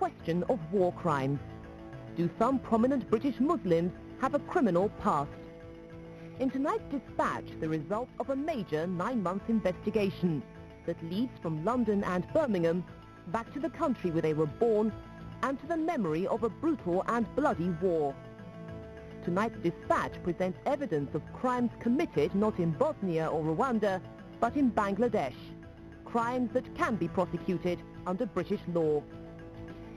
question of war crimes. Do some prominent British Muslims have a criminal past? In tonight's dispatch, the results of a major 9-month investigation that leads from London and Birmingham back to the country where they were born and to the memory of a brutal and bloody war. Tonight's dispatch presents evidence of crimes committed not in Bosnia or Rwanda, but in Bangladesh. Crimes that can be prosecuted under British law.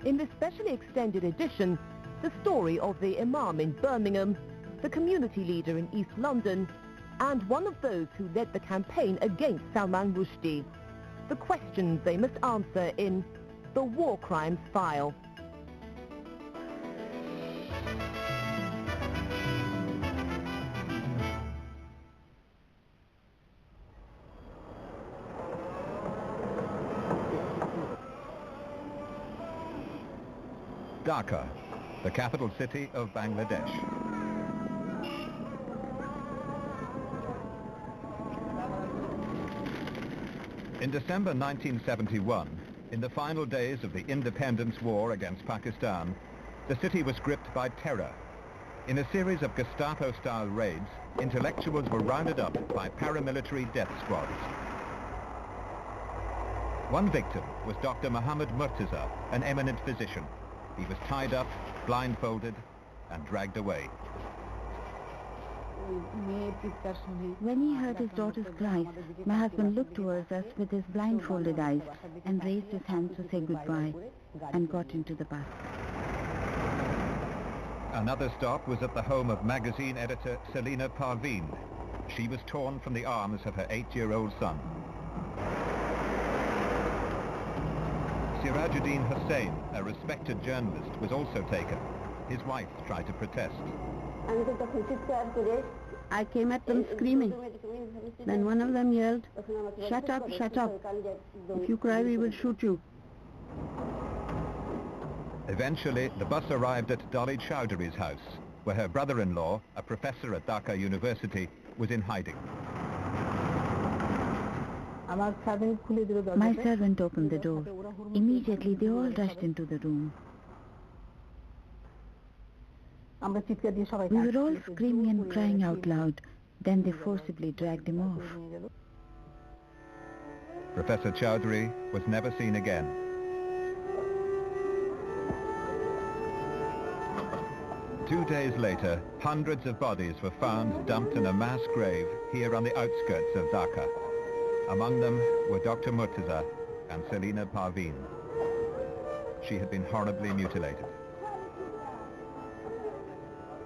In this specially extended edition, the story of the Imam in Birmingham, the community leader in East London, and one of those who led the campaign against Salman Rushdie. The questions they must answer in the War Crimes File. Dhaka, the capital city of Bangladesh. In December 1971, in the final days of the independence war against Pakistan, the city was gripped by terror. In a series of Gestapo-style raids, intellectuals were rounded up by paramilitary death squads. One victim was Dr. Muhammad Murtaza, an eminent physician. He was tied up, blindfolded, and dragged away. When he heard his daughter's cries, my husband looked towards us with his blindfolded eyes and raised his hands to say goodbye and got into the bus. Another stop was at the home of magazine editor Selina Parveen. She was torn from the arms of her 8-year-old son. Sirajuddin Hussain, a respected journalist, was also taken. His wife tried to protest. I came at them screaming. Then one of them yelled, "Shut up, shut up. If you cry, we will shoot you." Eventually, the bus arrived at Dolly Chowdhury's house, where her brother-in-law, a professor at Dhaka University, was in hiding. My servant opened the door. Immediately, they all rushed into the room. We were all screaming and crying out loud. Then they forcibly dragged him off. Professor Chowdhury was never seen again. Two days later, hundreds of bodies were found dumped in a mass grave here on the outskirts of Dhaka. Among them were Dr. Murtaza and Selina Parveen. She had been horribly mutilated.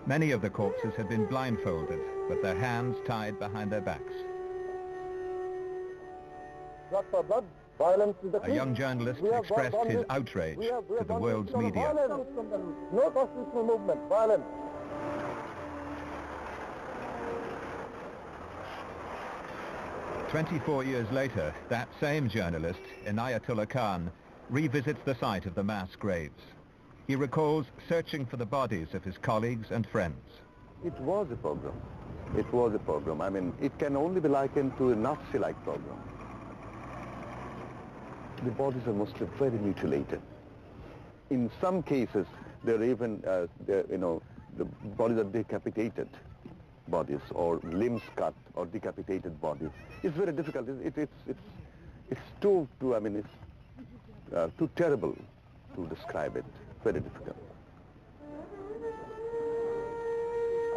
Many of the corpses had been blindfolded, with their hands tied behind their backs. A young journalist expressed his outrage to the world's media. No constitutional movement, violence. 24 years later, that same journalist, Inayatullah Khan, revisits the site of the mass graves. He recalls searching for the bodies of his colleagues and friends. It was a pogrom. It was a pogrom. I mean, it can only be likened to a Nazi-like pogrom. The bodies are mostly very mutilated. In some cases, they're even, the bodies are decapitated bodies, or limbs cut, or decapitated bodies. It's very difficult. It's too terrible to describe it. Very difficult.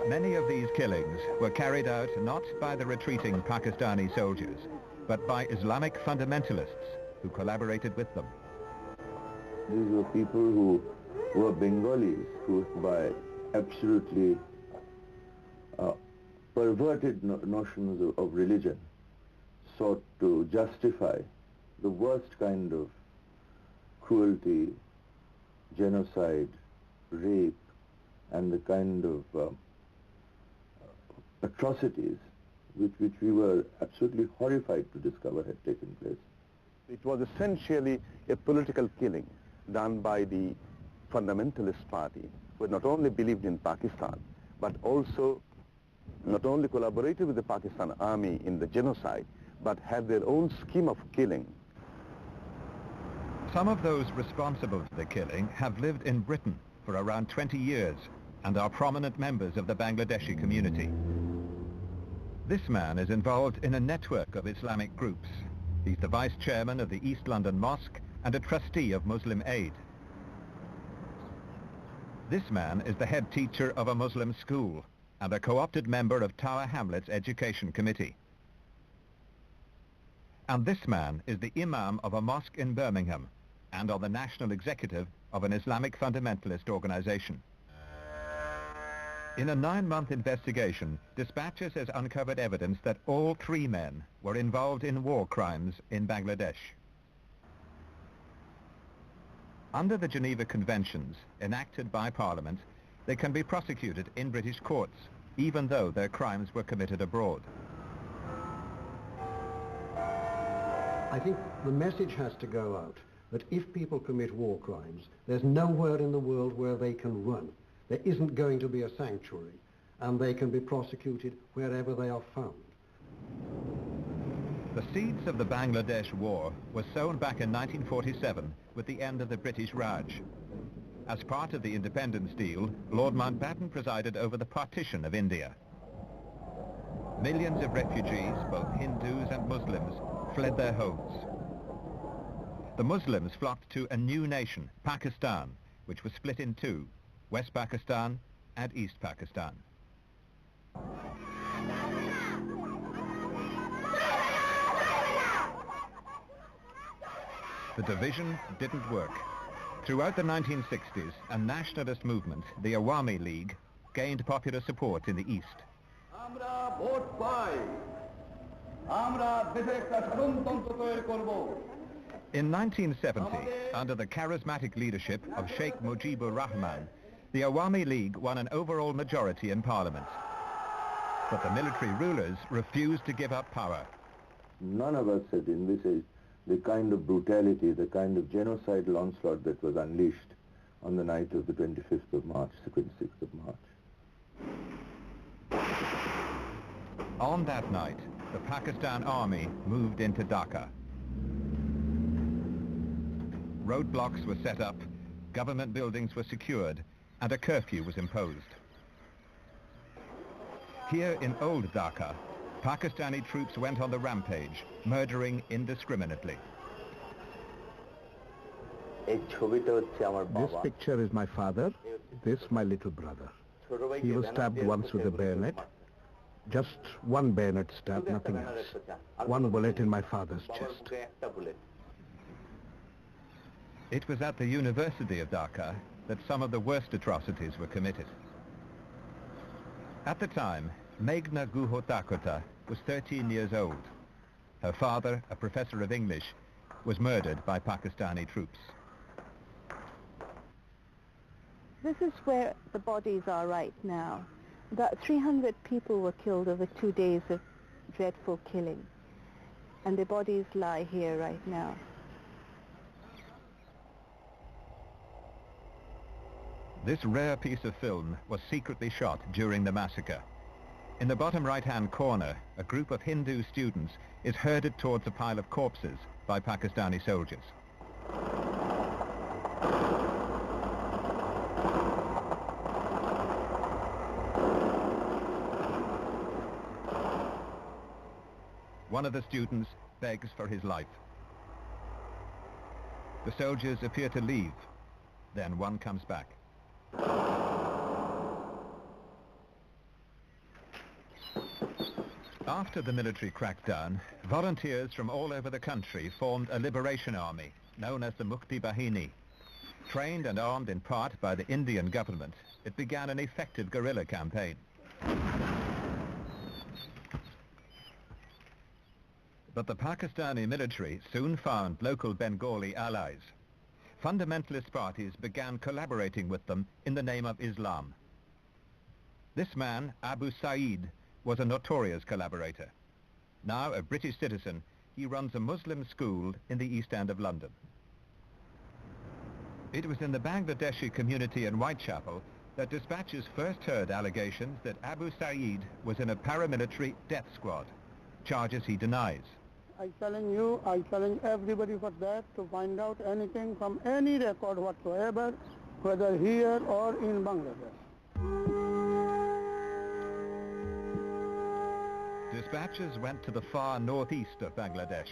Many of these killings were carried out not by the retreating Pakistani soldiers, but by Islamic fundamentalists who collaborated with them. These were people who were Bengalis, who by absolutely perverted notions of religion sought to justify the worst kind of cruelty, genocide, rape, and the kind of atrocities which we were absolutely horrified to discover had taken place. It was essentially a political killing done by the fundamentalist party, who not only believed in Pakistan, but also not only collaborated with the Pakistan army in the genocide, but had their own scheme of killing. Some of those responsible for the killing have lived in Britain for around 20 years and are prominent members of the Bangladeshi community. This man is involved in a network of Islamic groups. He's the vice chairman of the East London Mosque and a trustee of Muslim Aid. This man is the head teacher of a Muslim school and a co-opted member of Tower Hamlets Education Committee. And this man is the imam of a mosque in Birmingham and on the national executive of an Islamic fundamentalist organization. In a 9-month investigation, Dispatches has uncovered evidence that all 3 men were involved in war crimes in Bangladesh. Under the Geneva Conventions, enacted by Parliament, they can be prosecuted in British courts, even though their crimes were committed abroad. I think the message has to go out that if people commit war crimes, there's nowhere in the world where they can run. There isn't going to be a sanctuary, and they can be prosecuted wherever they are found. The seeds of the Bangladesh War were sown back in 1947 with the end of the British Raj. As part of the independence deal, Lord Mountbatten presided over the partition of India. Millions of refugees, both Hindus and Muslims, fled their homes. The Muslims flocked to a new nation, Pakistan, which was split in 2, West Pakistan and East Pakistan. The division didn't work. Throughout the 1960s, a nationalist movement, the Awami League, gained popular support in the East. In 1970, under the charismatic leadership of Sheikh Mujibur Rahman, the Awami League won an overall majority in Parliament. But the military rulers refused to give up power. None of us had envisaged the kind of brutality, the kind of genocidal onslaught that was unleashed on the night of the 25th of March, the 26th of March. On that night, the Pakistan Army moved into Dhaka. Roadblocks were set up, government buildings were secured, and a curfew was imposed. Here in Old Dhaka, Pakistani troops went on the rampage, murdering indiscriminately. This picture is my father, this my little brother. He was stabbed once with a bayonet. Just one bayonet stab, nothing else. One bullet in my father's chest. It was at the University of Dhaka that some of the worst atrocities were committed. At the time, Meghna Guho was 13 years old. Her father, a professor of English, was murdered by Pakistani troops. This is where the bodies are right now. About 300 people were killed over 2 days of dreadful killing. And the bodies lie here right now. This rare piece of film was secretly shot during the massacre. In the bottom right-hand corner, a group of Hindu students is herded towards a pile of corpses by Pakistani soldiers. One of the students begs for his life. The soldiers appear to leave. Then one comes back. After the military crackdown, volunteers from all over the country formed a liberation army known as the Mukti Bahini. Trained and armed in part by the Indian government, it began an effective guerrilla campaign. But the Pakistani military soon found local Bengali allies. Fundamentalist parties began collaborating with them in the name of Islam. This man, Abu Saeed, was a notorious collaborator. Now a British citizen, he runs a Muslim school in the East End of London. It was in the Bangladeshi community in Whitechapel that Dispatches first heard allegations that Abu Saeed was in a paramilitary death squad, charges he denies. I challenge you, I challenge everybody for that to find out anything from any record whatsoever, whether here or in Bangladesh. Dispatches went to the far northeast of Bangladesh.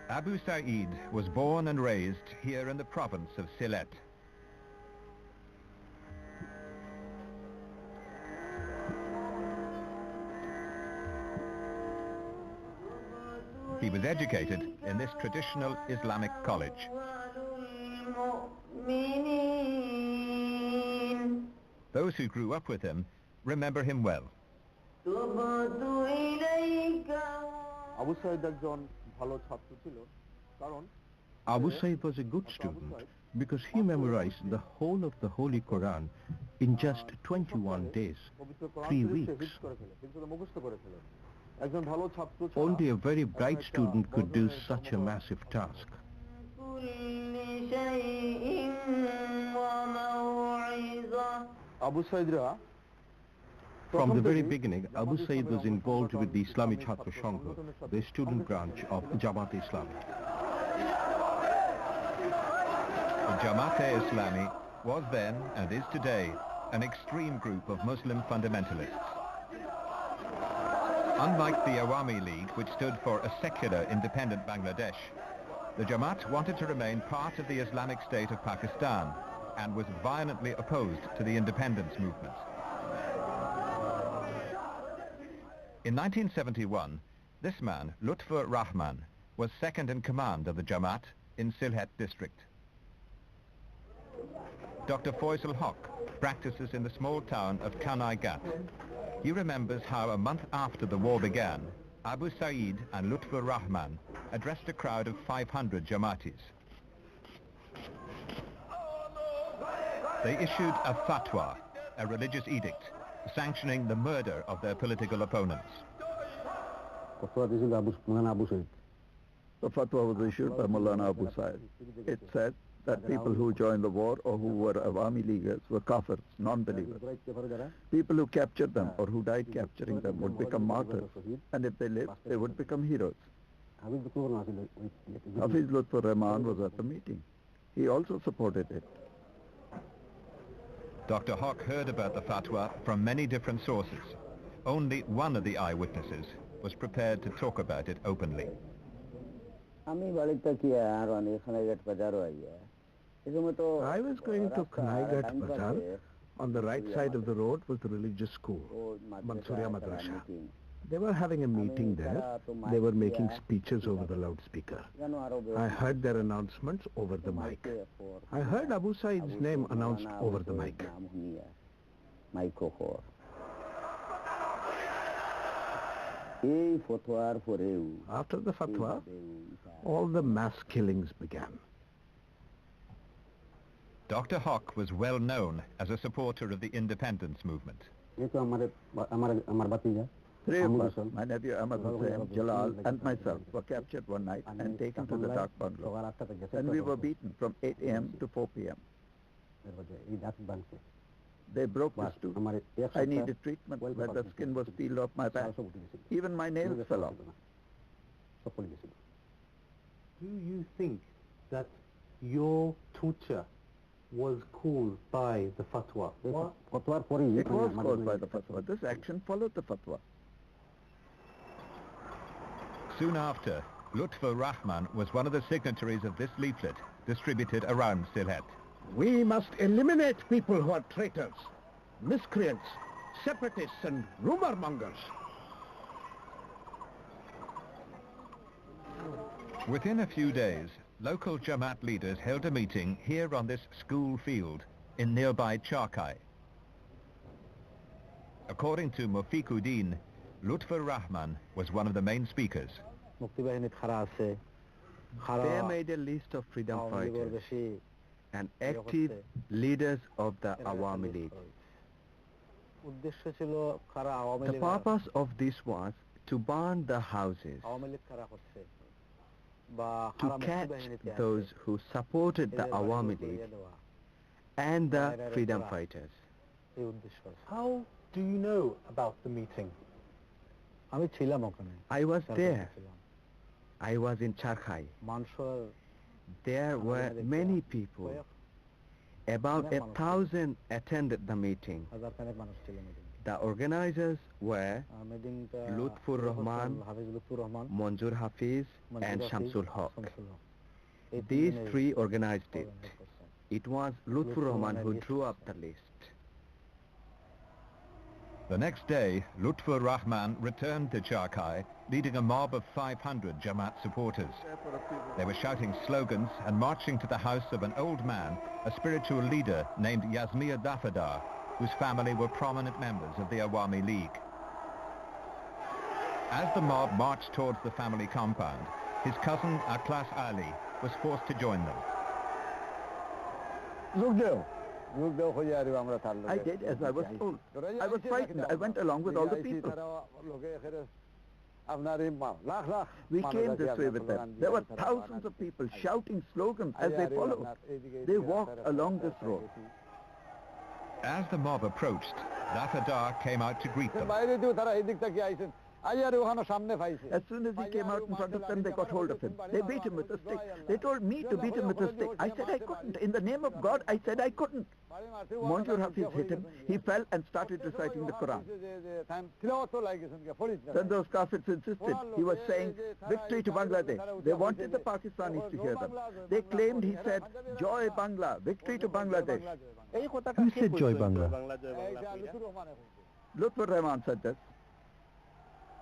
Abu Sa'id was born and raised here in the province of Sylhet. He was educated in this traditional Islamic college. Those who grew up with him remember him well. Abu Sa'id was a good student because he memorized the whole of the Holy Quran in just 21 days, 3 weeks. Only a very bright student could do such a massive task. From the very beginning, Abu Sa'id was involved with the Islami Chhatra Sangha, the student branch of Jamaat-e-Islami. Jamaat-e-Islami was then, and is today, an extreme group of Muslim fundamentalists. Unlike the Awami League, which stood for a secular, independent Bangladesh, the Jamaat wanted to remain part of the Islamic State of Pakistan and was violently opposed to the independence movement. In 1971, this man, Lutfur Rahman, was second in command of the Jamaat in Sylhet district. Dr. Faisal Haq practices in the small town of Kanai Gat. He remembers how a month after the war began, Abu Sa'id and Lutfur Rahman addressed a crowd of 500 Jamaatis. They issued a fatwa, a religious edict, sanctioning the murder of their political opponents. The fatwa was issued by Maulana Abu Sa'id. It said that people who joined the war or who were Awami Leaguers were kafirs, non-believers. People who captured them or who died capturing them would become martyrs, and if they lived, they would become heroes. Hafiz Lutfur Rahman was at the meeting. He also supported it. Dr. Haq heard about the fatwa from many different sources. Only one of the eyewitnesses was prepared to talk about it openly. I was going to Kanaigat Bazaar. On the right side of the road was the religious school, Mansuria Madrasa. They were having a meeting there. They were making speeches over the loudspeaker. I heard their announcements over the mic. I heard Abu Sa'id's name announced over the mic. After the fatwa, all the mass killings began. Dr. Haq was well known as a supporter of the independence movement. Three of us, my nephew Ahmad Hussain, Jalal and myself, were captured one night and taken to the dark bungalow. And we were beaten from 8 a.m. to 4 p.m. They broke the stool. I needed treatment where the skin was peeled off my back. Even my nails fell off. Do you think that your torture was caused by the fatwa? It was caused by the fatwa. This action followed the fatwa. Soon after, Lutfur Rahman was one of the signatories of this leaflet distributed around Sylhet. We must eliminate people who are traitors, miscreants, separatists and rumor mongers. Within a few days, local Jamaat leaders held a meeting here on this school field in nearby Charkai. According to Mufiquddin, Lutfur Rahman was one of the main speakers. They made a list of freedom fighters and active leaders of the Awami League. The purpose of this was to burn the houses. to catch those who supported the Awami League and the freedom fighters. How do you know about the meeting? I was there. I was in Charkhai. There were many people. About 1,000 attended the meeting. The organizers were Lutfur Rahman, Manjur Hafiz and Shamsul Haq. These three organized it. It was Lutfur Rahman who drew up the list. The next day, Lutfur Rahman returned to Charkhai, leading a mob of 500 Jamaat supporters. They were shouting slogans and marching to the house of an old man, a spiritual leader named Yazmir Dafadar, whose family were prominent members of the Awami League. As the mob marched towards the family compound, his cousin Aklas Ali was forced to join them. I did as I was told. I was frightened. I went along with all the people. We came this way with them. There were thousands of people shouting slogans as they followed. They walked along this road. As the mob approached, Dafadar came out to greet them. As soon as he came out in front of them, they got hold of him. They beat him with a stick. They told me to beat him with a stick. I said I couldn't. In the name of God, I said I couldn't. Manjur Hafiz hit him. He fell and started reciting the Quran. Then those Kafirs insisted. He was saying, victory to Bangladesh. They wanted the Pakistanis to hear them. They claimed he said, joy Bangla, victory to Bangladesh. Who said joy Bangla? Lutfur Rahman said this.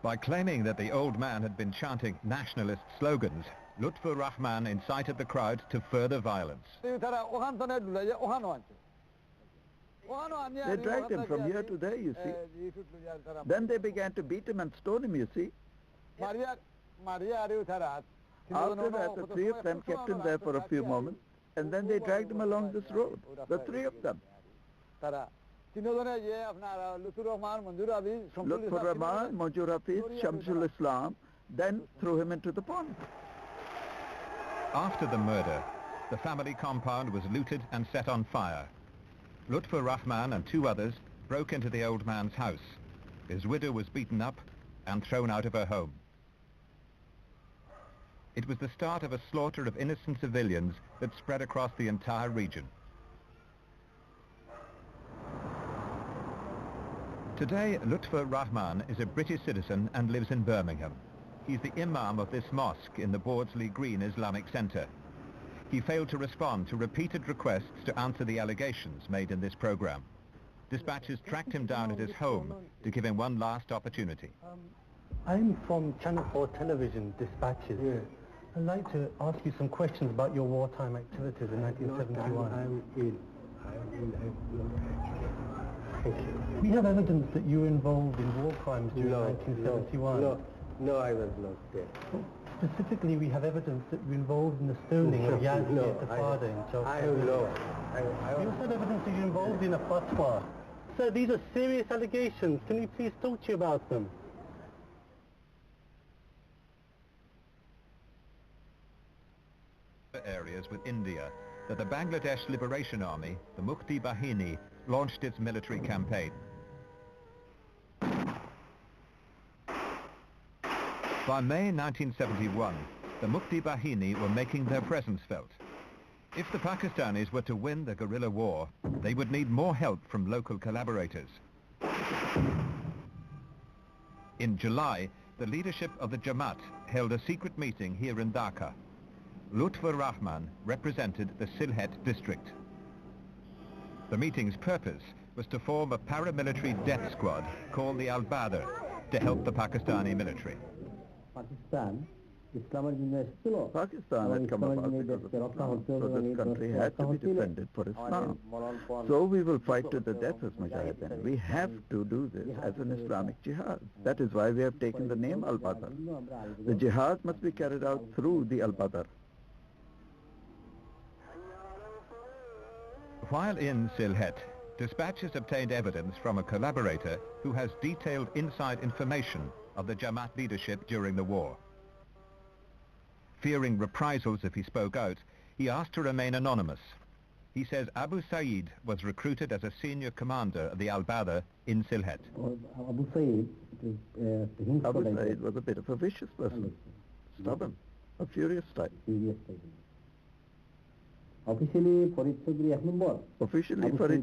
By claiming that the old man had been chanting nationalist slogans, Lutfur Rahman incited the crowd to further violence. They dragged him from here to there, you see. Then they began to beat him and stone him, you see. After that, the three of them kept him there for a few moments, and then they dragged him along this road, the three of them. Lutfur Rahman, Manjur Hafiz, Shamsul Islam, then threw him into the pond. After the murder, the family compound was looted and set on fire. Lutfur Rahman and two others broke into the old man's house. His widow was beaten up and thrown out of her home. It was the start of a slaughter of innocent civilians that spread across the entire region. Today, Lutfur Rahman is a British citizen and lives in Birmingham. He's the imam of this mosque in the Bordsley Green Islamic Centre. He failed to respond to repeated requests to answer the allegations made in this programme. Dispatches tracked him down at his home to give him one last opportunity. I'm from Channel 4 Television, Dispatches. Yeah. I'd like to ask you some questions about your wartime activities in 1971. Thank you. We have evidence that you were involved in war crimes during 1971. No, I was not there. Specifically, we have evidence that you were involved in the stoning of Yazmir Dafadar in Chowk. I have no. We also have evidence that you were involved in a fatwa. Sir, these are serious allegations. Can we please talk to you about them? Areas with India that the Bangladesh Liberation Army, the Mukti Bahini, launched its military campaign. By May 1971, the Mukti Bahini were making their presence felt. If the Pakistanis were to win the guerrilla war, they would need more help from local collaborators. In July, the leadership of the Jamaat held a secret meeting here in Dhaka. Lutfur Rahman represented the Sylhet district. The meeting's purpose was to form a paramilitary death squad called the Al-Badr to help the Pakistani military. Pakistan had come about because of Islam, so this country had to be defended for Islam. So we will fight to the death as Mujahideen. We have to do this as an Islamic jihad. That is why we have taken the name Al-Badr. The jihad must be carried out through the Al-Badr. While in Sylhet, dispatches obtained evidence from a collaborator who has detailed inside information of the Jamaat leadership during the war. Fearing reprisals if he spoke out, he asked to remain anonymous. He says Abu Saeed was recruited as a senior commander of the Al-Badr in Sylhet. Abu Saeed was a bit of a vicious person, stubborn, a furious type. Officially, Farid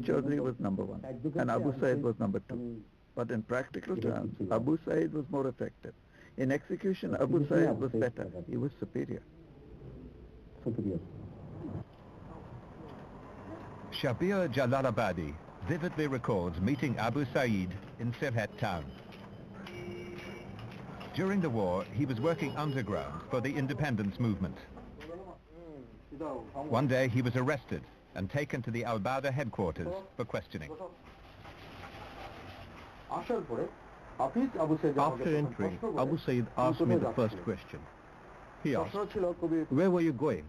Chaudhry was number one, and Abu Saeed was number two. But in practical terms, Abu Saeed was more effective. In execution, Abu Saeed was better. He was superior. Shabir Jalalabadi vividly recalls meeting Abu Saeed in Sylhet town. During the war, he was working underground for the independence movement. One day he was arrested and taken to the Al-Badr headquarters for questioning. After entering, Abu Saeed asked me the first question. He asked, "Where were you going?"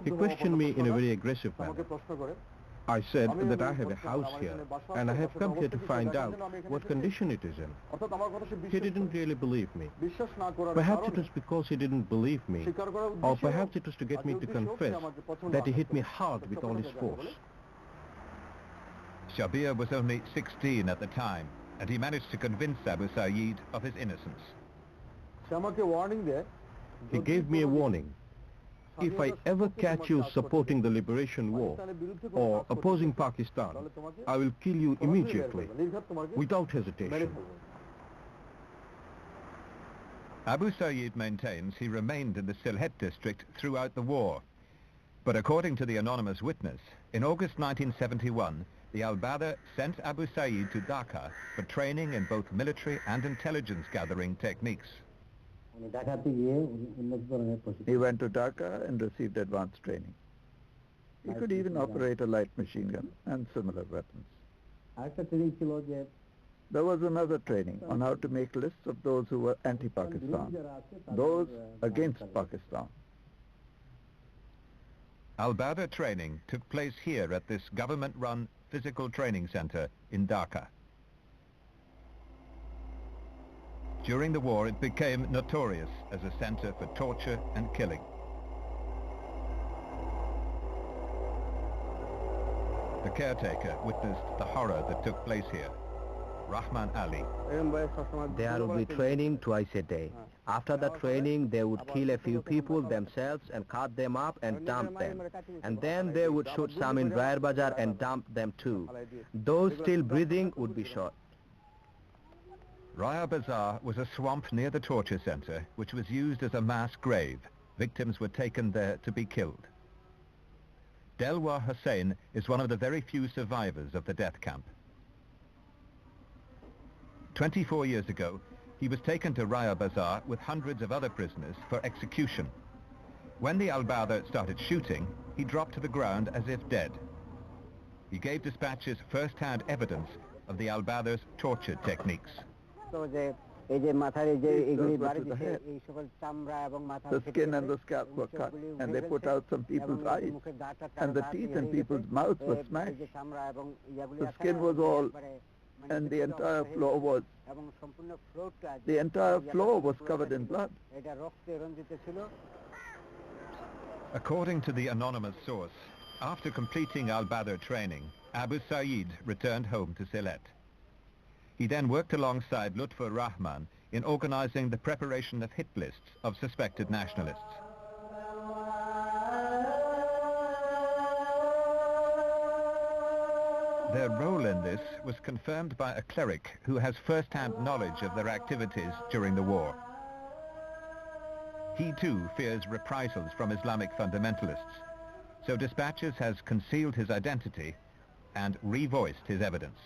He questioned me in a very aggressive manner. I said that I have a house here and I have come here to find out what condition it is in. He didn't really believe me. Perhaps it was because he didn't believe me, or perhaps it was to get me to confess that he hit me hard with all his force. Shabir was only 16 at the time, and he managed to convince Abu Saeed of his innocence. He gave me a warning. If I ever catch you supporting the liberation war or opposing Pakistan, I will kill you immediately, without hesitation. Abu Saeed maintains he remained in the Sylhet district throughout the war. But according to the anonymous witness, in August 1971, the Al-Badr sent Abu Saeed to Dhaka for training in both military and intelligence gathering techniques. He went to Dhaka and received advanced training. He could even operate a light machine gun and similar weapons. There was another training on how to make lists of those who were anti-Pakistan, those against Pakistan. Al-Badr training took place here at this government-run physical training center in Dhaka. During the war, it became notorious as a center for torture and killing. The caretaker witnessed the horror that took place here. Rahman Ali. There would be training twice a day. After the training, they would kill a few people themselves and cut them up and dump them. And then they would shoot some in Raya Bazar and dump them too. Those still breathing would be shot. Raya Bazar was a swamp near the torture center, which was used as a mass grave. Victims were taken there to be killed. Delwar Hussain is one of the very few survivors of the death camp. 24 years ago, he was taken to Raya Bazar with hundreds of other prisoners for execution. When the Al-Badr started shooting, he dropped to the ground as if dead. He gave dispatches first-hand evidence of the Al-Badr's torture techniques. The skin and the scalp were cut, and they put out some people's eyes, and the teeth in people's mouths were smashed. The skin was all, and the entire floor was covered in blood. According to the anonymous source, after completing Al-Badr training, Abu Saeed returned home to Sylhet. He then worked alongside Lutfur Rahman in organizing the preparation of hit lists of suspected nationalists. Their role in this was confirmed by a cleric who has first-hand knowledge of their activities during the war. He too fears reprisals from Islamic fundamentalists, so dispatches has concealed his identity and revoiced his evidence.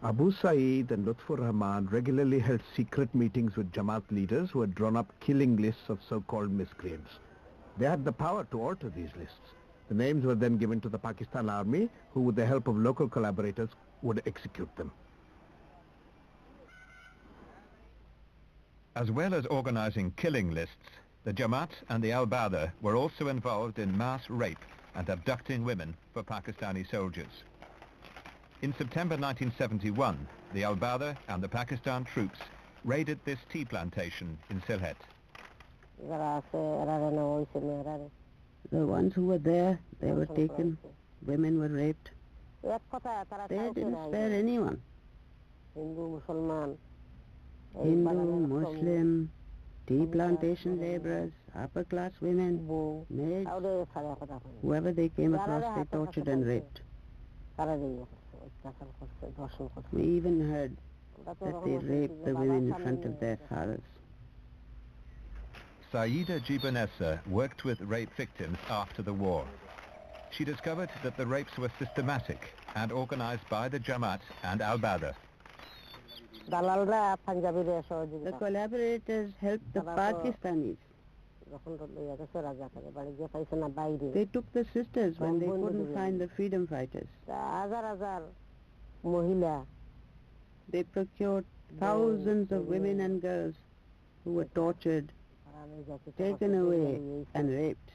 Abu Saeed and Lutfur Rahman regularly held secret meetings with Jamaat leaders who had drawn up killing lists of so-called miscreants. They had the power to alter these lists. The names were then given to the Pakistan Army, who with the help of local collaborators would execute them. As well as organizing killing lists, the Jamaat and the Al-Badr were also involved in mass rape and abducting women for Pakistani soldiers. In September 1971, the Al-Badr and the Pakistan troops raided this tea plantation in Sylhet. The ones who were there, they were taken. Women were raped. They didn't spare anyone. Hindu, Muslim, tea plantation laborers, upper-class women, maids, whoever they came across, they tortured and raped. We even heard that they raped the women in front of their fathers. Saida Jibanessa worked with rape victims after the war. She discovered that the rapes were systematic and organized by the Jamaat and Al-Badr. The collaborators helped the Pakistanis. They took the sisters when they couldn't find the freedom fighters. They procured thousands of women and girls who were tortured, taken away and raped.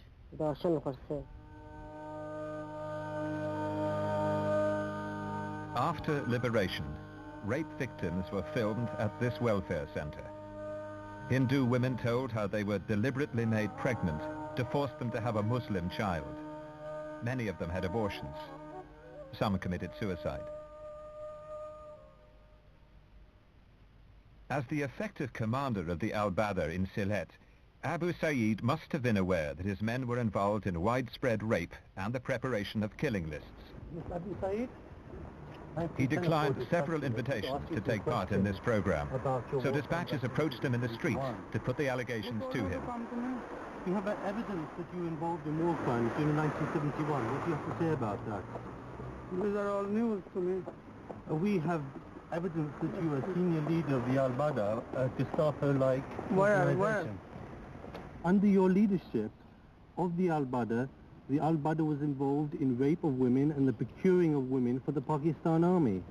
After liberation, rape victims were filmed at this welfare center. Hindu women told how they were deliberately made pregnant to force them to have a Muslim child. Many of them had abortions. Some committed suicide. As the effective commander of the Al-Badr in Sylhet, Abu Saeed must have been aware that his men were involved in widespread rape and the preparation of killing lists. Abu Saeed? He declined several invitations to take part in this program, so dispatchers approached him in the street to put the allegations to him. You have evidence that you were involved in war crimes in 1971. What do you have to say about that? These are all news to me. We have evidence that you were a senior leader of the Al-Badr, a Gestapo-like organization. Under your leadership of the Al-Badr was involved in rape of women and the procuring of women for the Pakistan Army.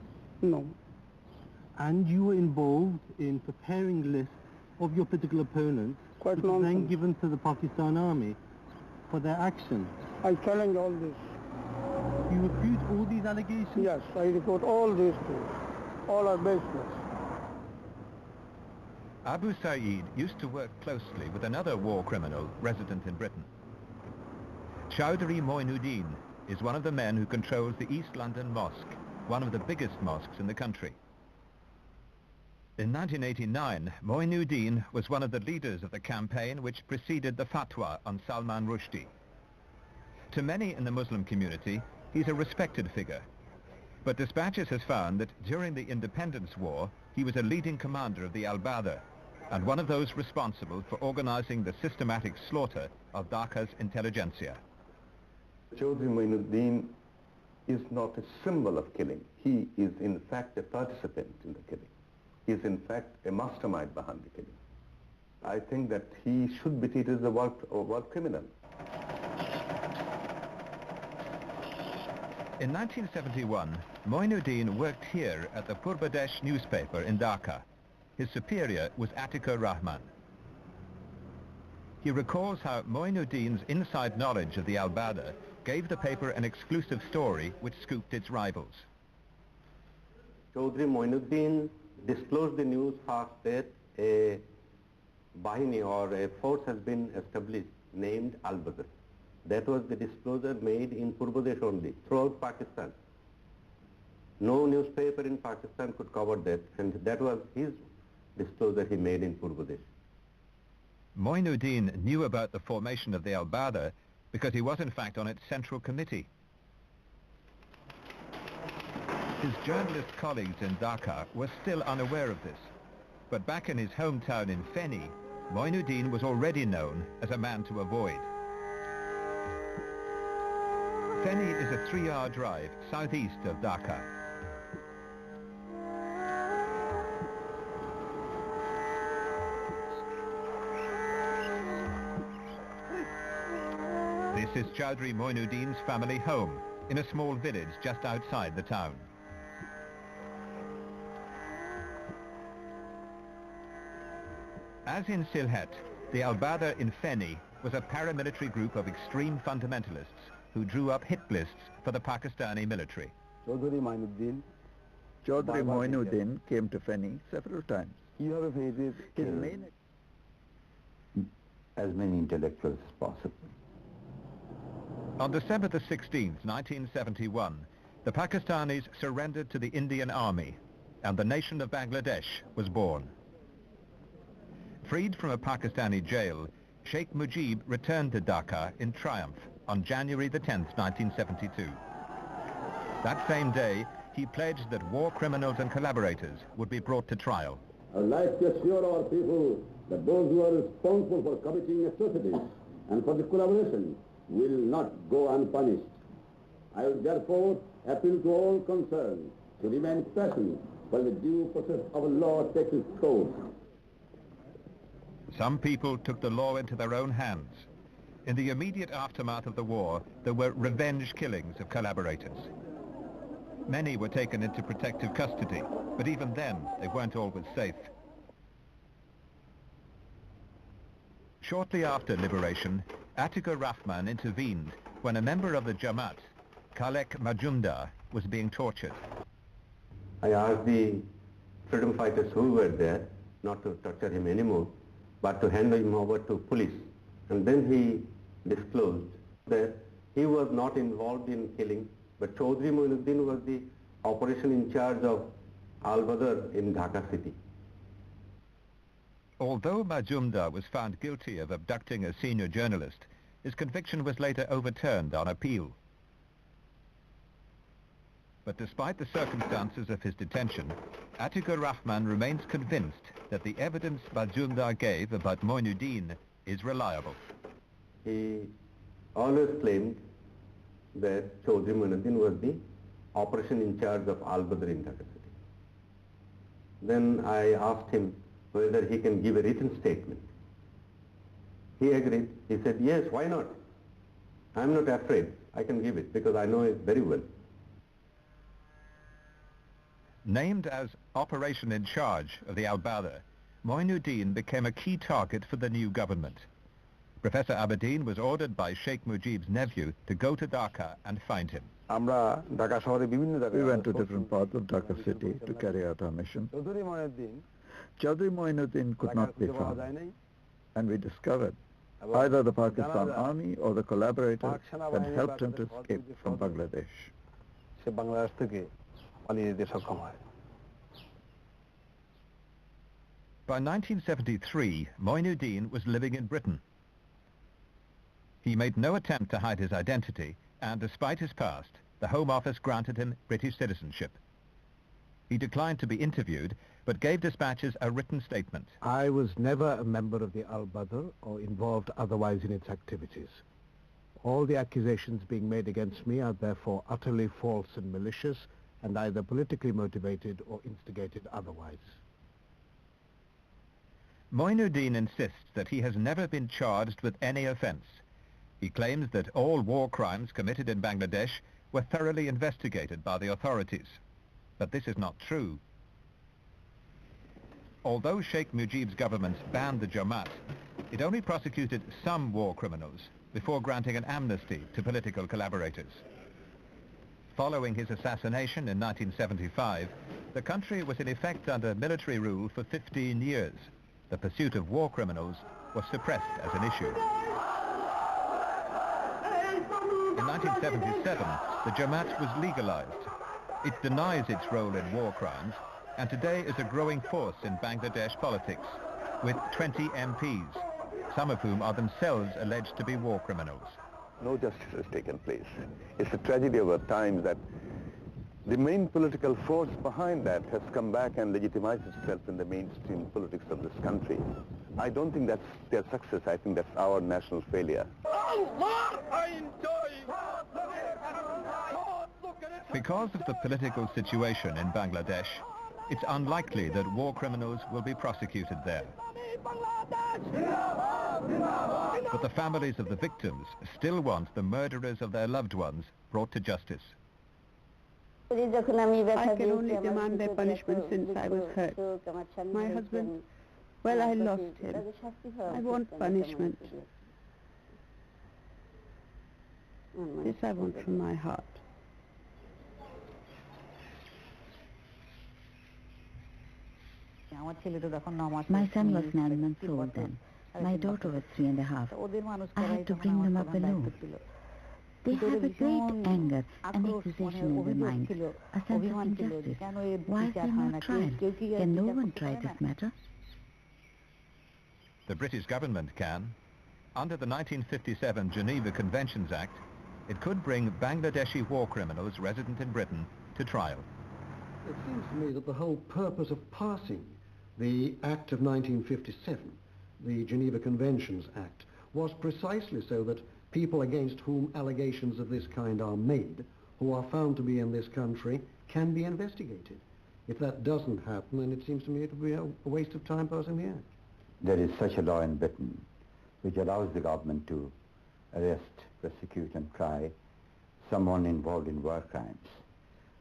No. And you were involved in preparing lists of your political opponents, which were then given to the Pakistan Army for their action. I challenge all this. You refute all these allegations? Yes, I refute all these too. All are baseless. Abu Saeed used to work closely with another war criminal resident in Britain. Chowdhury Moinuddin is one of the men who controls the East London Mosque, one of the biggest mosques in the country. In 1989, Moinuddin was one of the leaders of the campaign which preceded the fatwa on Salman Rushdie. To many in the Muslim community, he's a respected figure. But Dispatches has found that during the Independence War, he was a leading commander of the Al-Badr and one of those responsible for organizing the systematic slaughter of Dhaka's intelligentsia. Chowdhury Moinuddin is not a symbol of killing. He is in fact a participant in the killing. He is in fact a mastermind behind the killing. I think that he should be treated as a war criminal. In 1971, Moinuddin worked here at the Purbadesh newspaper in Dhaka. His superior was Atikur Rahman. He recalls how Moinuddin's inside knowledge of the Al-Badr gave the paper an exclusive story which scooped its rivals. Chowdhury Moinuddin disclosed the news fast that a Bahini or a force has been established named Al-Badr. That was the disclosure made in Purbadesh only, throughout Pakistan. No newspaper in Pakistan could cover that, and that was his disclosure he made in Purbadesh. Moinuddin knew about the formation of the Al-Badr because he was in fact on its central committee. His journalist colleagues in Dhaka were still unaware of this, but back in his hometown in Feni, Moinuddin was already known as a man to avoid. Feni is a 3-hour drive southeast of Dhaka. This is Chowdhury Moinuddin's family home in a small village just outside the town. As in Sylhet, the Al-Badr in Feni was a paramilitary group of extreme fundamentalists who drew up hit lists for the Pakistani military. Chowdhury Moinuddin came to Feni several times. His main as many intellectuals as possible. On December the 16th, 1971, the Pakistanis surrendered to the Indian Army, and the nation of Bangladesh was born. Freed from a Pakistani jail, Sheikh Mujib returned to Dhaka in triumph on January the 10th, 1972. That same day, he pledged that war criminals and collaborators would be brought to trial. I would like to assure our people that those who are responsible for committing atrocities and for the collaboration will not go unpunished. I would therefore appeal to all concerned to remain patient while the due process of law takes its course. Some people took the law into their own hands. In the immediate aftermath of the war, there were revenge killings of collaborators. Many were taken into protective custody, but even then, they weren't always safe. Shortly after liberation, Atikur Rahman intervened when a member of the Jamaat, Khalek Majumdar, was being tortured. I asked the freedom fighters who were there not to torture him anymore, but to hand him over to police. And then he disclosed that he was not involved in killing, but Chaudhry Moinuddin was the operation in charge of Al-Badr in Dhaka city. Although Majumdar was found guilty of abducting a senior journalist, his conviction was later overturned on appeal. But despite the circumstances of his detention, Atikur Rahman remains convinced that the evidence Majumdar gave about Moinuddin is reliable. He always claimed that Chaudhry Moinuddin was the operation in charge of Al-Badr in Dhaka city. Then I asked him whether he can give a written statement. He agreed. He said, yes, why not? I'm not afraid. I can give it because I know it very well. Named as operation in charge of the Al-Badr, Moinuddin became a key target for the new government. Professor Abedin was ordered by Sheikh Mujib's nephew to go to Dhaka and find him. We went to different parts of Dhaka city to carry out our mission. Chaudhry Moinuddin could not be found, and we discovered either the Pakistan army or the collaborators had helped him to escape from Bangladesh. By 1973, Moinuddin was living in Britain. He made no attempt to hide his identity, and despite his past, the Home Office granted him British citizenship. He declined to be interviewed, but gave dispatches a written statement. I was never a member of the Al-Badr or involved otherwise in its activities. All the accusations being made against me are therefore utterly false and malicious, and either politically motivated or instigated otherwise. Moinuddin insists that he has never been charged with any offence. He claims that all war crimes committed in Bangladesh were thoroughly investigated by the authorities. But this is not true. Although Sheikh Mujib's government banned the Jamaat, it only prosecuted some war criminals before granting an amnesty to political collaborators. Following his assassination in 1975, the country was in effect under military rule for 15 years. The pursuit of war criminals was suppressed as an issue. In 1977, the Jamaat was legalized. It denies its role in war crimes, and today is a growing force in Bangladesh politics, with 20 MPs, some of whom are themselves alleged to be war criminals. No justice has taken place. It's a tragedy of our times that the main political force behind that has come back and legitimized itself in the mainstream politics of this country. I don't think that's their success. I think that's our national failure. Because of the political situation in Bangladesh, it's unlikely that war criminals will be prosecuted there. But the families of the victims still want the murderers of their loved ones brought to justice. I can only demand their punishment since I was hurt. My husband, well, I lost him. I want punishment. This I want from my heart. My son was 9 months old then. My daughter was 3.5. I had to bring them up alone. They have a great anger, an accusation in their mind, a sense of injustice. Why is there no trial? Can no one try this matter? The British government can. Under the 1957 Geneva Conventions Act, it could bring Bangladeshi war criminals resident in Britain to trial. It seems to me that the whole purpose of passing the Act of 1957, the Geneva Conventions Act, was precisely so that people against whom allegations of this kind are made, who are found to be in this country, can be investigated. If that doesn't happen, then it seems to me it would be a waste of time passing the Act. There is such a law in Britain which allows the government to arrest, prosecute and try someone involved in war crimes.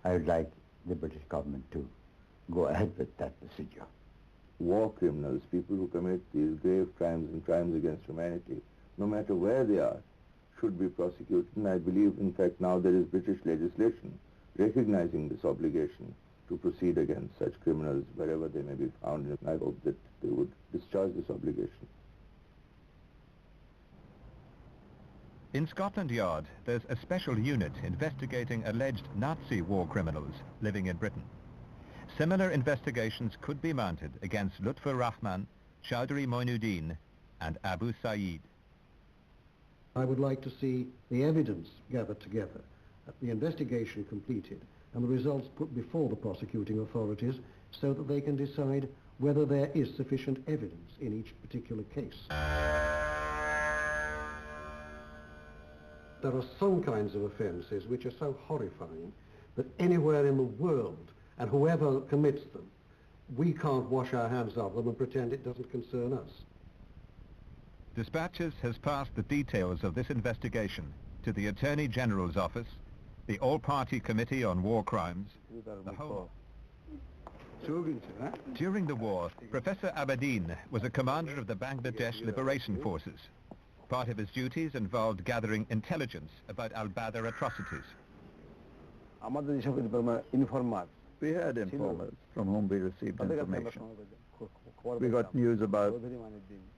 I would like the British government to go ahead with that procedure. War criminals, people who commit these grave crimes and crimes against humanity, no matter where they are, should be prosecuted. And I believe, in fact, now there is British legislation recognizing this obligation to proceed against such criminals wherever they may be found. And I hope that they would discharge this obligation. In Scotland Yard, there's a special unit investigating alleged Nazi war criminals living in Britain. Similar investigations could be mounted against Lutfur Rahman, Chowdhury Moinuddin and Abu Saeed. I would like to see the evidence gathered together, the investigation completed, and the results put before the prosecuting authorities so that they can decide whether there is sufficient evidence in each particular case. There are some kinds of offences which are so horrifying that anywhere in the world, and whoever commits them, we can't wash our hands of them and pretend it doesn't concern us. Dispatches has passed the details of this investigation to the Attorney General's Office, the All-Party Committee on War Crimes, the Home. During the war, Professor Abedin was a commander of the Bangladesh Liberation Forces. Part of his duties involved gathering intelligence about al-Badr atrocities. We had informers from whom we received information. We got news about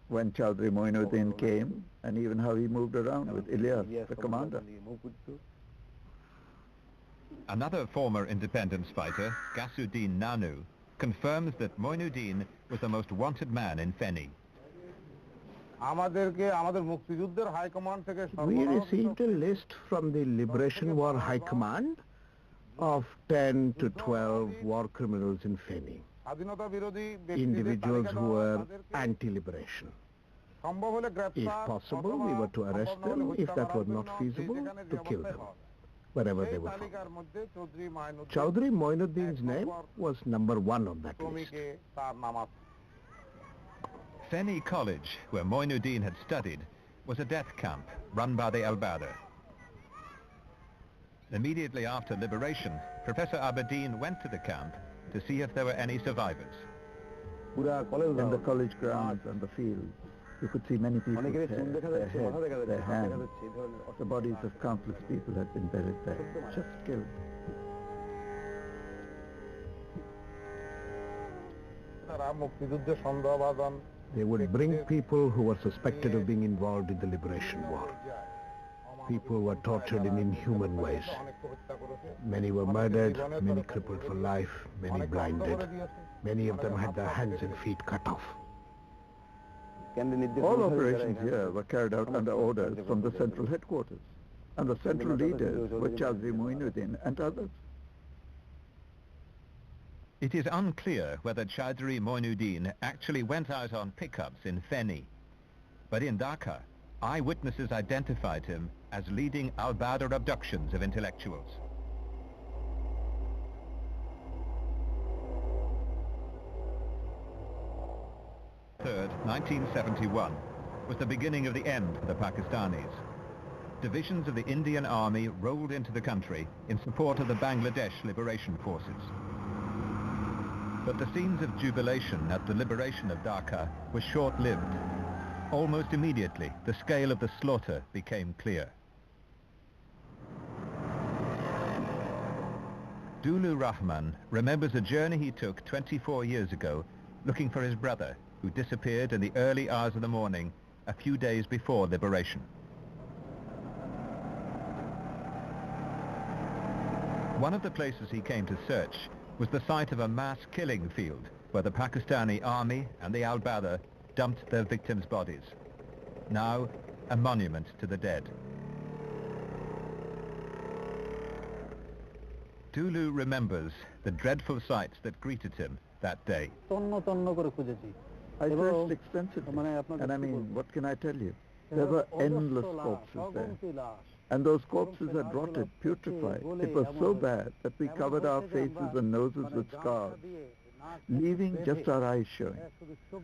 when Chowdhury Moinuddin came and even how he moved around with Ilyas, the commander. Another former independence fighter, Gasuddin Nanu, confirms that Moinuddin was the most wanted man in Feni. We received a list from the Liberation War High Command of 10 to 12 war criminals in Feni, individuals who were anti-liberation. If possible, we were to arrest them. If that was not feasible, to kill them, wherever they were found. Chowdhury Moinuddin's name was number 1 on that list. Feni College, where Moinuddin had studied, was a death camp run by the al-Badr. Immediately after liberation, Professor Abedin went to the camp to see if there were any survivors. In the college grounds and the fields, you could see many people's hair, their heads, their hands. The bodies of countless people had been buried there, just killed. They would bring people who were suspected of being involved in the Liberation War. People were tortured in inhuman ways. Many were murdered, many crippled for life, many blinded. Many of them had their hands and feet cut off. All operations here were carried out under orders from the central headquarters, and the central leaders were Chowdhury Moinuddin and others. It is unclear whether Chowdhury Moinuddin actually went out on pickups in Feni, but in Dhaka, eyewitnesses identified him as leading al-Badr abductions of intellectuals. Third, 1971, was the beginning of the end for the Pakistanis. Divisions of the Indian Army rolled into the country in support of the Bangladesh Liberation Forces. But the scenes of jubilation at the liberation of Dhaka were short-lived. Almost immediately, the scale of the slaughter became clear. Dulu Rahman remembers a journey he took 24 years ago looking for his brother, who disappeared in the early hours of the morning a few days before liberation. One of the places he came to search was the site of a mass killing field where the Pakistani army and the Al-Badr dumped their victims' bodies. Now, a monument to the dead. Dulu remembers the dreadful sights that greeted him that day. I searched extensively, and I mean, what can I tell you? There were endless corpses there. And those corpses had rotted, putrefied. It was so bad that we covered our faces and noses with scarves, leaving just our eyes showing.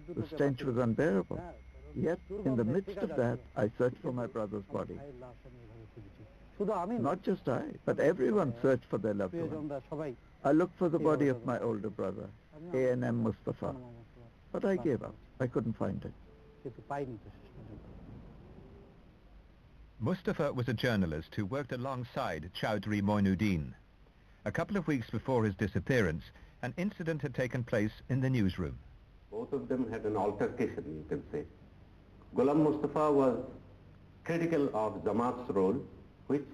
The stench was unbearable. Yet, in the midst of that, I searched for my brother's body. Not just I, but everyone searched for their loved one. I looked for the body of my older brother, A.N.M. Mustafa, but I gave up. I couldn't find it. Mustafa was a journalist who worked alongside Chowdhury Moinuddin. A couple of weeks before his disappearance, an incident had taken place in the newsroom. Both of them had an altercation, you can say. Ghulam Mustafa was critical of Jamaat's role, which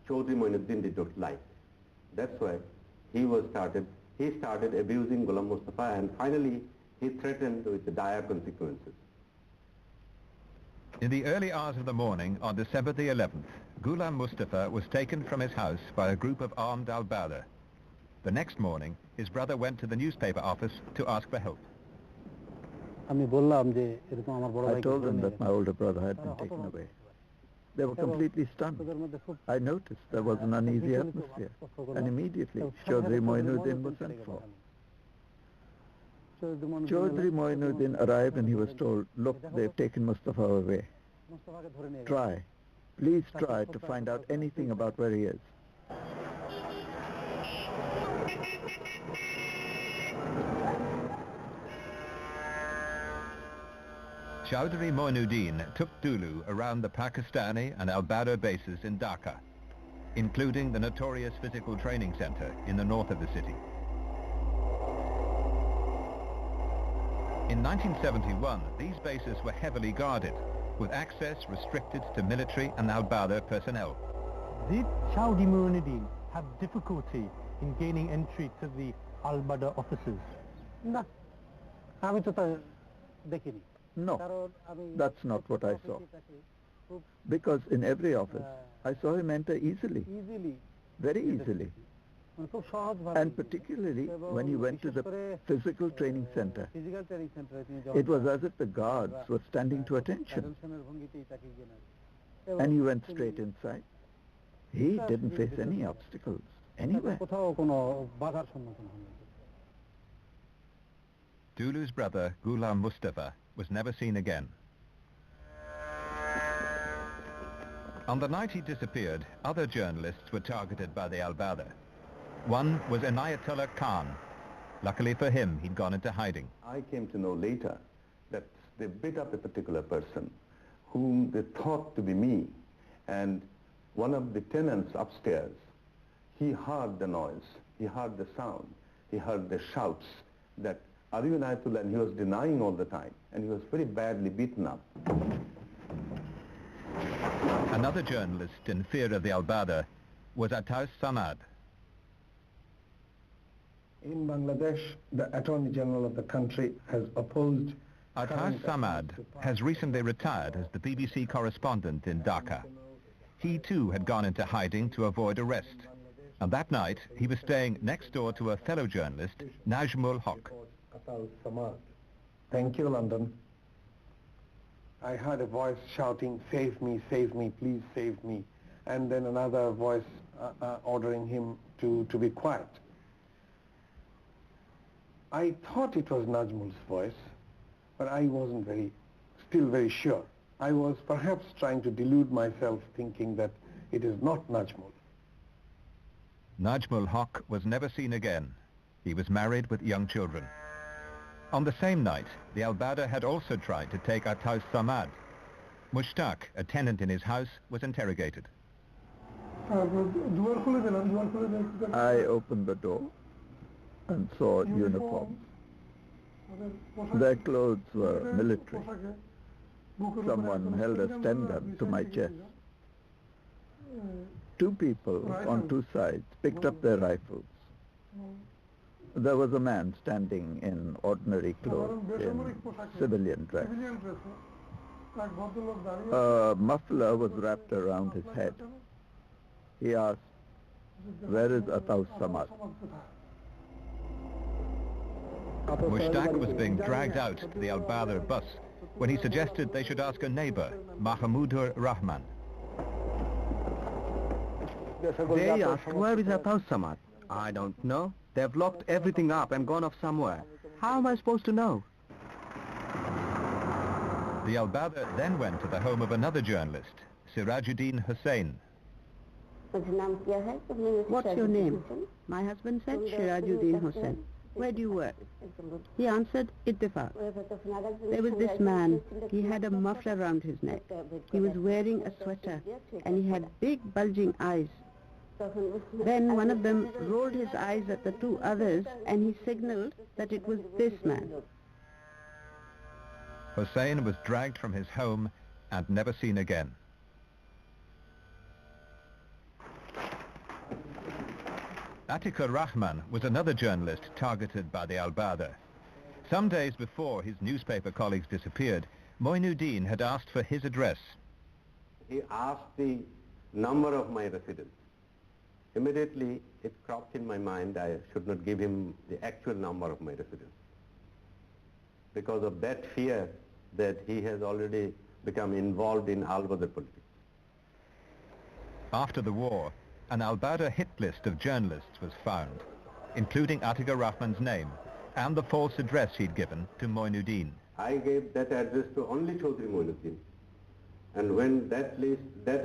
Chowdhury Moinuddin did not like. That's why he started abusing Ghulam Mustafa, and finally he threatened with the dire consequences. In the early hours of the morning on December the 11th, Ghulam Mustafa was taken from his house by a group of armed Al-Badr. The next morning, his brother went to the newspaper office to ask for help. I told them that my older brother had been taken away. They were completely stunned. I noticed there was an uneasy atmosphere, and immediately Chowdhury Moinuddin was sent for. Chowdhury Moinuddin arrived and he was told, look, they've taken Mustafa away. Please try to find out anything about where he is. Chowdhury Moinuddin took Dulu around the Pakistani and Al-Badr bases in Dhaka, including the notorious physical training center in the north of the city. In 1971, these bases were heavily guarded, with access restricted to military and Al-Badr personnel. Did Chowdhury Moinuddin have difficulty in gaining entry to the Al-Badr offices? No, that's not what I saw. Because in every office, I saw him enter easily, very easily. And particularly when he went to the physical training center, it was as if the guards were standing to attention. And he went straight inside. He didn't face any obstacles anywhere. Dulu's brother, Ghulam Mustafa, was never seen again. On the night he disappeared, other journalists were targeted by the Al-Badr. One was Inayatullah Khan. Luckily for him, he'd gone into hiding. I came to know later that they beat up a particular person whom they thought to be me, and one of the tenants upstairs, he heard the noise, he heard the sound, he heard the shouts that are you Inayatullah, and he was denying all the time, and he was very badly beaten up. Another journalist in fear of the Al-Badr was Ataus Samad. In Bangladesh, the Attorney General of the country has opposed... Ataus Samad has recently retired as the BBC correspondent in Dhaka. He too had gone into hiding to avoid arrest. And that night, he was staying next door to a fellow journalist, Najmul Haq. Thank you, London. I heard a voice shouting, save me, please save me. And then another voice ordering him to be quiet. I thought it was Najmul's voice, but I wasn't still very sure. I was perhaps trying to delude myself thinking that it is not Najmul. Najmul Haq was never seen again. He was married with young children. On the same night, the Al-Badr had also tried to take Ataus Samad. Mushtaq, a tenant in his house, was interrogated. I opened the door and saw uniforms. Their clothes were military. Someone held a Sten gun to my chest. Two people on two sides picked up their rifles. There was a man standing in ordinary clothes, in civilian dress. A muffler was wrapped around his head. He asked, "Where is Ataus Samad?" Mushtaq was being dragged out to the Al-Badr bus when he suggested they should ask a neighbor, Mahmudur Rahman. They asked, "Where is Ataus Samad?" "I don't know. They've locked everything up and gone off somewhere. How am I supposed to know?" The Al-Badr then went to the home of another journalist, Sirajuddin Hussain. "What's your name?" "My husband said Sirajuddin Hussain." "Where do you work?" He answered, "Ittifaq." There was this man. He had a muffler around his neck. He was wearing a sweater and he had big bulging eyes. Then one of them rolled his eyes at the two others and he signaled that it was this man. Hussain was dragged from his home and never seen again. Atikur Rahman was another journalist targeted by the Al-Badr. Some days before his newspaper colleagues disappeared, Moinuddin had asked for his address. He asked the number of my residence. Immediately it cropped in my mind I should not give him the actual number of my residence, because of that fear that he has already become involved in Al-Badr politics. After the war, an Al-Badr hit list of journalists was found, including Atikur Rahman's name and the false address he'd given to Moinuddin. I gave that address to only Chaudhry Moinuddin, and when that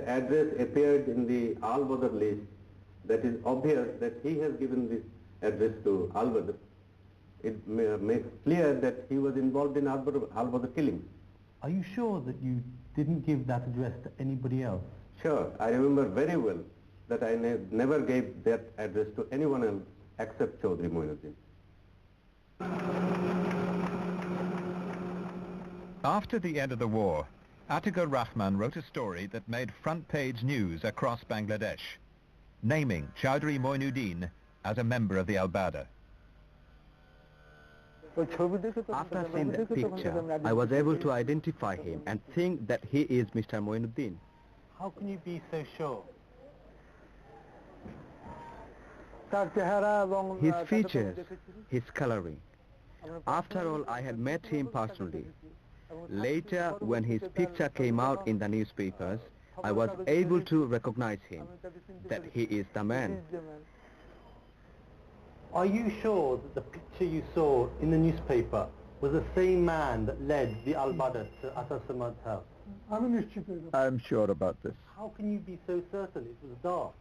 address appeared in the Al-Badr list, that is obvious that he has given this address to Al-Badr. It makes clear that he was involved in Al-Badr killing. Are you sure that you didn't give that address to anybody else? Sure, I remember very well that I never gave that address to anyone else except Chaudhry Moinuddin. After the end of the war, Atikur Rahman wrote a story that made front-page news across Bangladesh, naming Chaudhry Moinuddin as a member of the Al-Badr. After seeing that picture, I was able to identify him and think that he is Mr. Moinuddin. How can you be so sure? His features, his coloring. After all, I had met him personally. Later, when his picture came out in the newspapers, I was able to recognize him, that he is the man. Are you sure that the picture you saw in the newspaper was the same man that led the Al-Badr to Ataus Samad's house? I'm sure about this. How can you be so certain? It was dark.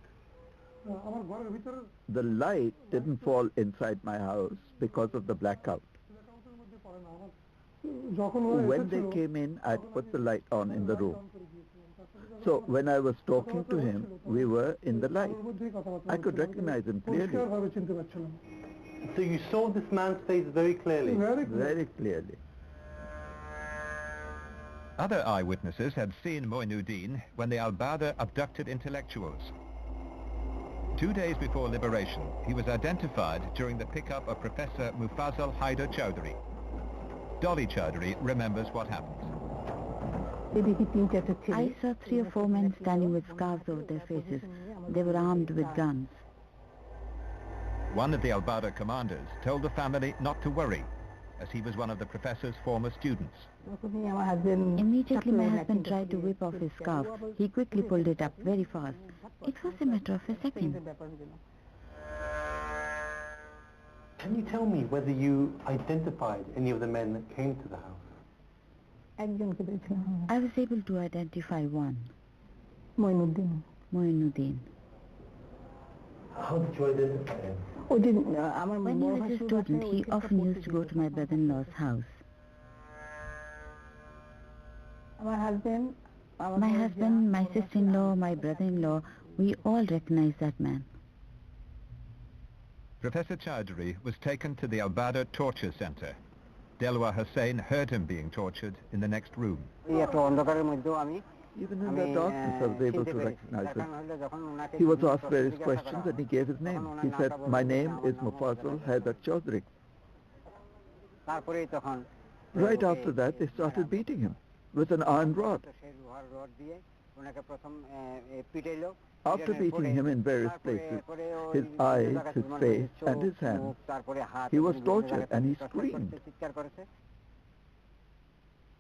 The light didn't fall inside my house because of the blackout. When they came in, I'd put the light on in the room. So when I was talking to him, we were in the light. I could recognize him clearly. So you saw this man's face very clearly? Very clearly. Other eyewitnesses had seen Moinuddin when the Al-Badr abducted intellectuals. 2 days before liberation, he was identified during the pickup of Professor Mufazzal Haider Chowdhury. Dolly Chowdhury remembers what happened. I saw 3 or 4 men standing with scarves over their faces. They were armed with guns. One of the Al-Badr commanders told the family not to worry, as he was one of the professor's former students. Immediately my husband tried to whip off his scarf. He quickly pulled it up very fast. It was a matter of a second. Can you tell me whether you identified any of the men that came to the house? I was able to identify one. Moinuddin. How did you identify him? When he was a student, he often used to go to my brother-in-law's house. My husband, my sister-in-law, my brother-in-law, we all recognize that man. Professor Chowdhury was taken to the Al-Badr torture center. Delwar Hussain heard him being tortured in the next room. Even in the darkness I was able to recognize him. He was asked various questions and he gave his name. He said, "My name is Mufazzal Haidar Chaudhry." Right after that, they started beating him with an iron rod. After beating him in various places, his eyes, his face, and his hands, he was tortured and he screamed.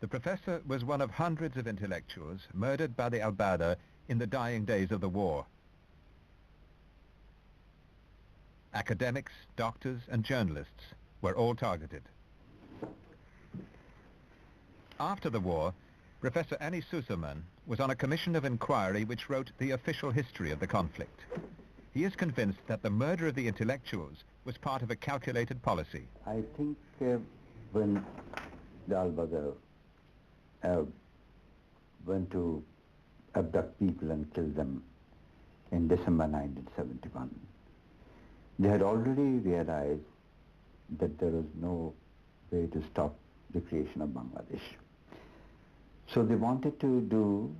The professor was one of hundreds of intellectuals murdered by the Al-Badr in the dying days of the war. Academics, doctors, and journalists were all targeted. After the war, Professor Ani Susaman was on a commission of inquiry which wrote the official history of the conflict. He is convinced that the murder of the intellectuals was part of a calculated policy. I think when the Al-Badr went to abduct people and kill them in December 1971, they had already realized that there was no way to stop the creation of Bangladesh. So they wanted to do